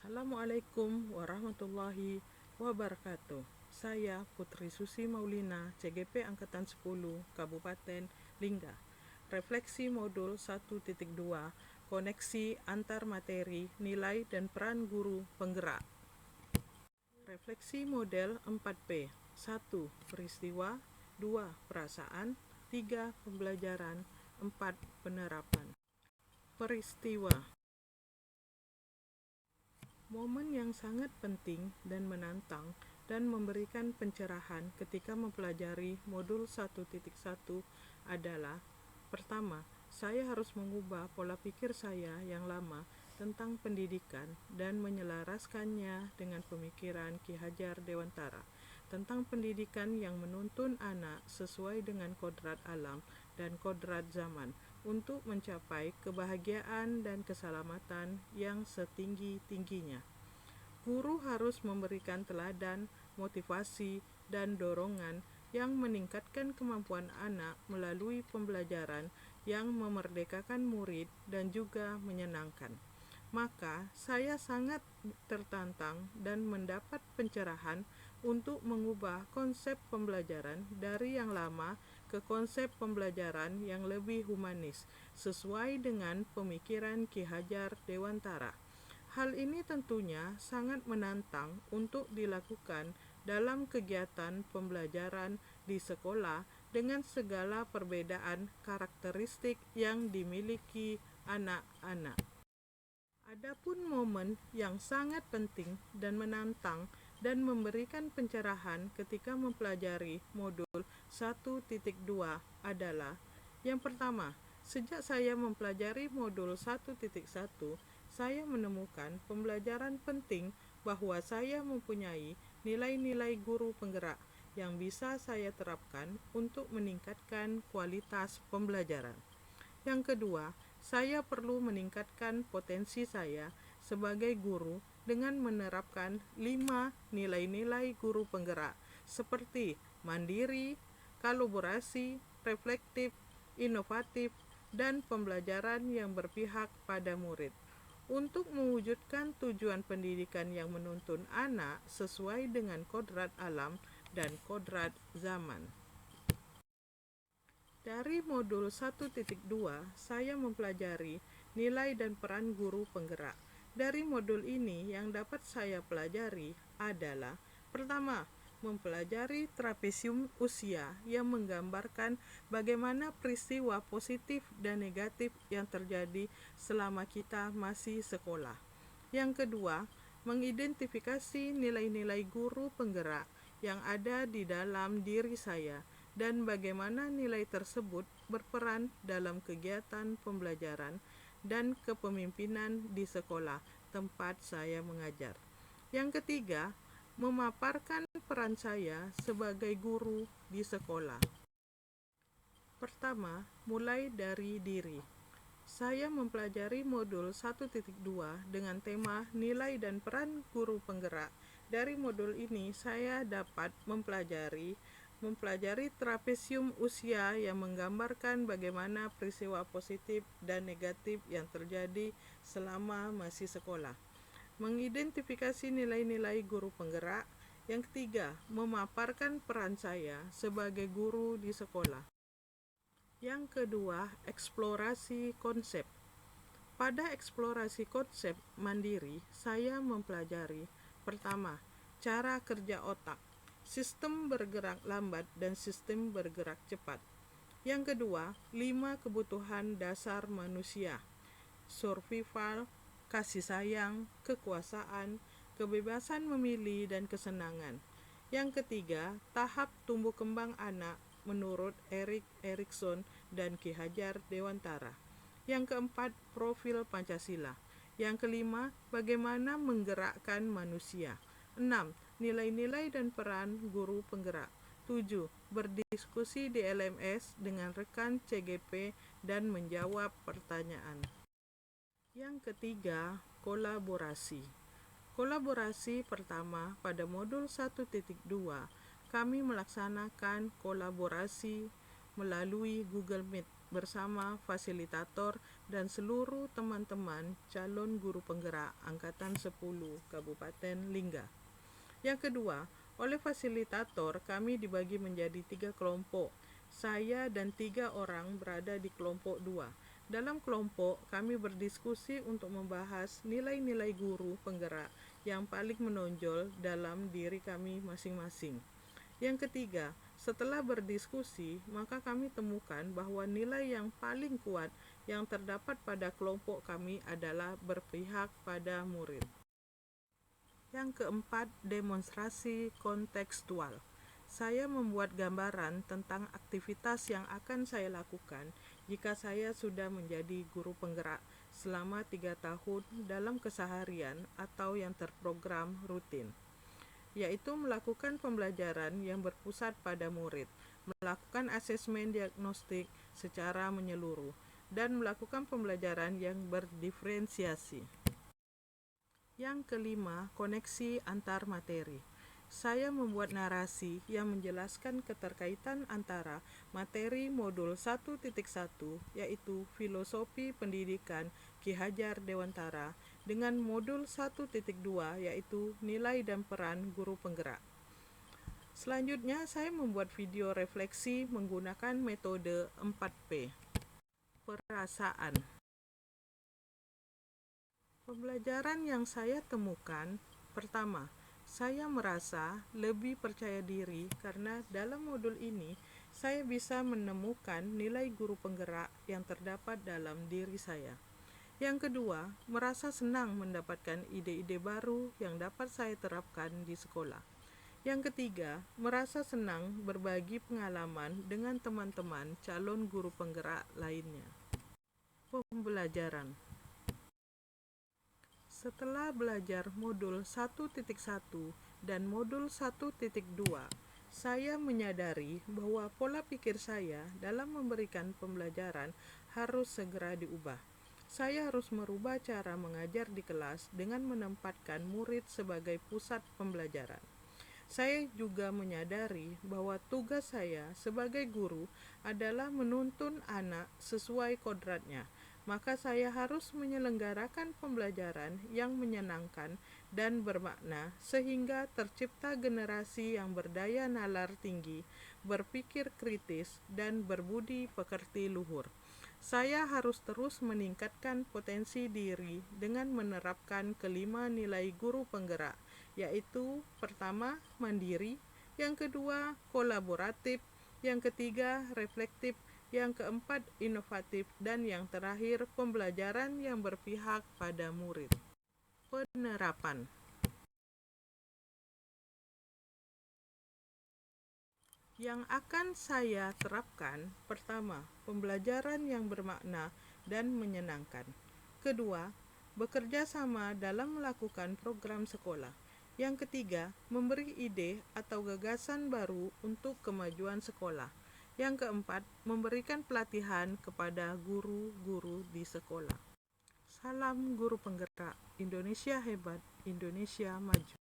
Assalamualaikum warahmatullahi wabarakatuh. Saya Putri Susi Maulina, CGP Angkatan 10, Kabupaten Lingga. Refleksi modul 1.2, koneksi antar materi, nilai dan peran guru penggerak. Refleksi model 4P. 1. Peristiwa. 2. Perasaan. 3. Pembelajaran. 4. Penerapan. Peristiwa. Momen yang sangat penting dan menantang dan memberikan pencerahan ketika mempelajari modul 1.1 adalah: pertama, saya harus mengubah pola pikir saya yang lama tentang pendidikan dan menyelaraskannya dengan pemikiran Ki Hajar Dewantara tentang pendidikan yang menuntun anak sesuai dengan kodrat alam dan kodrat zaman untuk mencapai kebahagiaan dan keselamatan yang setinggi-tingginya. Guru harus memberikan teladan, motivasi, dan dorongan yang meningkatkan kemampuan anak melalui pembelajaran yang memerdekakan murid dan juga menyenangkan. Maka, saya sangat tertantang dan mendapat pencerahan untuk mengubah konsep pembelajaran dari yang lama ke konsep pembelajaran yang lebih humanis, sesuai dengan pemikiran Ki Hajar Dewantara. Hal ini tentunya sangat menantang untuk dilakukan dalam kegiatan pembelajaran di sekolah dengan segala perbedaan karakteristik yang dimiliki anak-anak. Adapun momen yang sangat penting dan menantang dan memberikan pencerahan ketika mempelajari modul 1.2 adalah: yang pertama, sejak saya mempelajari modul 1.1, saya menemukan pembelajaran penting bahwa saya mempunyai nilai-nilai guru penggerak yang bisa saya terapkan untuk meningkatkan kualitas pembelajaran. Yang kedua, saya perlu meningkatkan potensi saya sebagai guru dengan menerapkan 5 nilai-nilai guru penggerak seperti mandiri, kolaborasi, reflektif, inovatif, dan pembelajaran yang berpihak pada murid. Untuk mewujudkan tujuan pendidikan yang menuntun anak sesuai dengan kodrat alam dan kodrat zaman. Dari modul 1.2, saya mempelajari nilai dan peran guru penggerak. Dari modul ini yang dapat saya pelajari adalah: pertama, mempelajari trapesium usia yang menggambarkan bagaimana peristiwa positif dan negatif yang terjadi selama kita masih sekolah. Yang kedua, mengidentifikasi nilai-nilai guru penggerak yang ada di dalam diri saya dan bagaimana nilai tersebut berperan dalam kegiatan pembelajaran dan kepemimpinan di sekolah tempat saya mengajar. Yang ketiga, memaparkan peran saya sebagai guru di sekolah. Pertama, mulai dari diri. Saya mempelajari modul 1.2 dengan tema nilai dan peran guru penggerak. Dari modul ini saya dapat mempelajari trapesium usia yang menggambarkan bagaimana peristiwa positif dan negatif yang terjadi selama masih sekolah. Mengidentifikasi nilai-nilai guru penggerak. Yang ketiga, memaparkan peran saya sebagai guru di sekolah. Yang kedua, eksplorasi konsep. Pada eksplorasi konsep mandiri, saya mempelajari: pertama, cara kerja otak, sistem bergerak lambat dan sistem bergerak cepat. Yang kedua, 5 kebutuhan dasar manusia: survival, kasih sayang, kekuasaan, kebebasan memilih, dan kesenangan. Yang ketiga, tahap tumbuh kembang anak menurut Erik Erikson dan Ki Hajar Dewantara. Yang keempat, profil Pancasila. Yang kelima, bagaimana menggerakkan manusia. 6. Nilai-nilai dan peran guru penggerak. 7. Berdiskusi di LMS dengan rekan CGP dan menjawab pertanyaan. Yang ketiga, kolaborasi. Kolaborasi pertama pada modul 1.2, kami melaksanakan kolaborasi melalui Google Meet bersama fasilitator dan seluruh teman-teman calon guru penggerak Angkatan 10 Kabupaten Lingga. Yang kedua, oleh fasilitator kami dibagi menjadi 3 kelompok. Saya dan 3 orang berada di kelompok 2. Dalam kelompok, kami berdiskusi untuk membahas nilai-nilai guru penggerak yang paling menonjol dalam diri kami masing-masing. Yang ketiga, setelah berdiskusi, maka kami temukan bahwa nilai yang paling kuat yang terdapat pada kelompok kami adalah berpihak pada murid. Yang keempat, demonstrasi kontekstual. Saya membuat gambaran tentang aktivitas yang akan saya lakukan jika saya sudah menjadi guru penggerak selama 3 tahun dalam keseharian atau yang terprogram rutin, yaitu melakukan pembelajaran yang berpusat pada murid, melakukan asesmen diagnostik secara menyeluruh, dan melakukan pembelajaran yang berdiferensiasi. Yang kelima, koneksi antar materi. Saya membuat narasi yang menjelaskan keterkaitan antara materi modul 1.1 yaitu Filosofi Pendidikan Ki Hajar Dewantara dengan modul 1.2 yaitu Nilai dan Peran Guru Penggerak. Selanjutnya, saya membuat video refleksi menggunakan metode 4P. Perasaan. Pembelajaran yang saya temukan, pertama, saya merasa lebih percaya diri karena dalam modul ini saya bisa menemukan nilai guru penggerak yang terdapat dalam diri saya. Yang kedua, merasa senang mendapatkan ide-ide baru yang dapat saya terapkan di sekolah. Yang ketiga, merasa senang berbagi pengalaman dengan teman-teman calon guru penggerak lainnya. Pembelajaran. Setelah belajar modul 1.1 dan modul 1.2, saya menyadari bahwa pola pikir saya dalam memberikan pembelajaran harus segera diubah. Saya harus merubah cara mengajar di kelas dengan menempatkan murid sebagai pusat pembelajaran. Saya juga menyadari bahwa tugas saya sebagai guru adalah menuntun anak sesuai kodratnya. Maka saya harus menyelenggarakan pembelajaran yang menyenangkan dan bermakna sehingga tercipta generasi yang berdaya nalar tinggi, berpikir kritis, dan berbudi pekerti luhur. Saya harus terus meningkatkan potensi diri dengan menerapkan kelima nilai guru penggerak, yaitu pertama, mandiri, yang kedua, kolaboratif, yang ketiga, reflektif, yang keempat, inovatif, dan yang terakhir, pembelajaran yang berpihak pada murid. Penerapan. Yang akan saya terapkan, pertama, pembelajaran yang bermakna dan menyenangkan. Kedua, bekerja sama dalam melakukan program sekolah. Yang ketiga, memberi ide atau gagasan baru untuk kemajuan sekolah. Yang keempat, memberikan pelatihan kepada guru-guru di sekolah. Salam guru penggerak, Indonesia hebat, Indonesia maju.